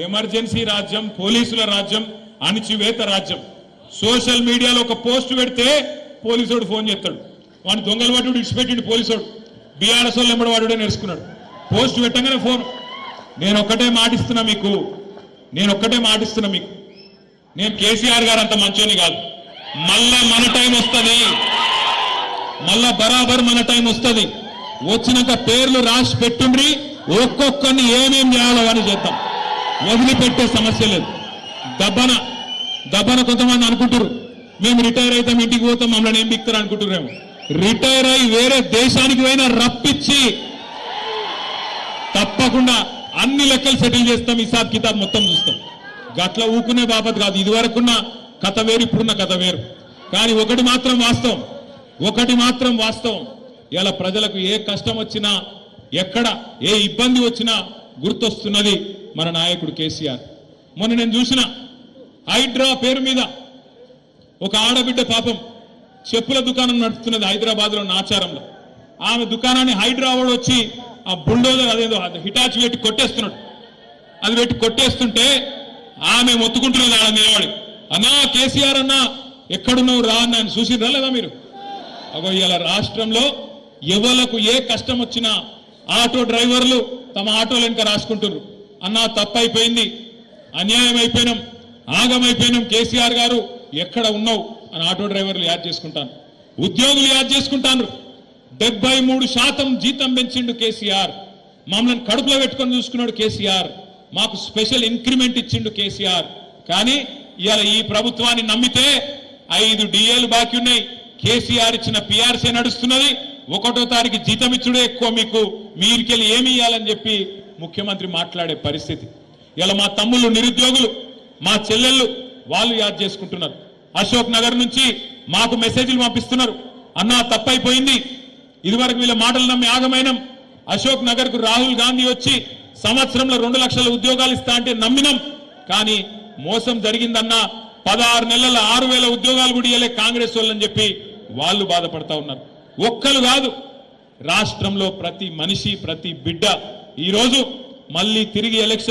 Emergency రాజ్యం, పోలీసుల రాజ్యం, అణిచివేత రాజ్యం. సోషల్ మీడియాలో ఒక పోస్ట్ పెడితే పోలీసుడు ఫోన్ చేస్తాడు, వాడిని దొంగలు పట్టుడు ఇడిచిపెట్టిండు పోలీసుడు. బీఆర్ఎస్ వాళ్ళు ఎంబడి వాడుడే నేర్చుకున్నాడు. పోస్ట్ పెట్టగానే ఫోన్. నేను ఒక్కటే మాటిస్తున్నా మీకు, నేను కేసీఆర్ గారు అంత మంచోని కాదు. మళ్ళా మన టైం వస్తుంది, మళ్ళా బరాబర్ మన టైం వస్తుంది. వచ్చినాక పేర్లు రాసి పెట్టుండ్రి, ఒక్కొక్కరిని ఏమేం చేయాలో అని చేద్దాం. వదిలిపెట్టే సమస్య లేదు. దబ్బన కొంతమంది అనుకుంటారు మేము రిటైర్ అవుతాం, ఇంటికి పోతాం, మమ్మల్ని ఏం బిక్తారు అనుకుంటున్నారేమో. రిటైర్ అయి వేరే దేశానికి పోయినా రప్పించి తప్పకుండా అన్ని లెక్కలు సెటిల్ చేస్తాం, హిసాబ్ కితాబ్ మొత్తం చూస్తాం. గట్ల ఊకునే బాబత్ కాదు. ఇది వరకున్న కథ వేరు, ఇప్పుడున్న కథ వేరు. కానీ ఒకటి మాత్రం వాస్తవం, ఇలా ప్రజలకు ఏ కష్టం వచ్చినా, ఎక్కడ ఏ ఇబ్బంది వచ్చినా గుర్తొస్తున్నది మన నాయకుడు కేసీఆర్. మొన్న నేను చూసిన హైడ్రా పేరు మీద ఒక ఆడబిడ్డ పాపం చెప్పుల దుకాణం నడుపుతున్నది హైదరాబాద్లో నాచారంలో. ఆమె దుకాణాన్ని హైడ్రా వాడు వచ్చి ఆ బుల్డోజర్ అదేదో హిటాచి పెట్టి కొట్టేస్తున్నాడు. అది పెట్టి కొట్టేస్తుంటే ఆమె మొత్తుకుంటున్నది ఆడ నిలబడి, అన్నా కేసీఆర్ అన్నా ఎక్కడున్నావు రా అని. ఆయన చూసిరా లేదా మీరు? అగో ఇలా రాష్ట్రంలో ఎవలకు ఏ కష్టం వచ్చినా ఆటో డ్రైవర్లు తమ ఆటోలు వెనుక రాసుకుంటున్నారు, అన్నా తప్పైపోయింది, అన్యాయం అయిపోయినాం, ఆగమైపోయినాం, కేసీఆర్ గారు ఎక్కడ ఉన్నావు అని ఆటో డ్రైవర్లు యాద్ చేసుకుంటాను, ఉద్యోగులు యాద్ చేసుకుంటాను. 73% జీతం పెంచిండు కేసీఆర్. మమ్మల్ని కడుపులో పెట్టుకొని చూసుకున్నాడు కేసీఆర్. మాకు స్పెషల్ ఇంక్రిమెంట్ ఇచ్చిండు కేసీఆర్. కానీ ఇవాళ ఈ ప్రభుత్వాన్ని నమ్మితే 5 డిఏలు బాకీ ఉన్నాయి. కేసీఆర్ ఇచ్చిన పిఆర్సీ నడుస్తున్నది. 1వ తారీఖు జీతం ఇచ్చుడే ఎక్కువ, మీకు మీరికెళ్ళి ఏమి ఇవ్వాలని చెప్పి ముఖ్యమంత్రి మాట్లాడే పరిస్థితి. ఇలా మా తమ్ముళ్ళు నిరుద్యోగులు, మా చెల్లెళ్ళు వాళ్ళు యాద్ చేసుకుంటున్నారు. అశోక్ నగర్ నుంచి మాకు మెసేజ్లు పంపిస్తున్నారు, అన్నా తప్పైపోయింది, ఇదివరకు వీళ్ళ మాటలు నమ్మి ఆగమైనం. అశోక్ నగర్ కు రాహుల్ గాంధీ వచ్చి సంవత్సరంలో 2 లక్షల ఉద్యోగాలు ఇస్తా అంటే నమ్మినం, కానీ మోసం జరిగిందన్నా. 16 నెలల 6,000 ఉద్యోగాలు కూడా ఇవ్వలే కాంగ్రెస్ వాళ్ళని చెప్పి వాళ్ళు బాధపడతా ఉన్నారు. ఒక్కరు కాదు, రాష్ట్రంలో ప్రతి మనిషి, ప్రతి బిడ్డ ఈరోజు మళ్ళీ తిరిగి ఎలక్షన్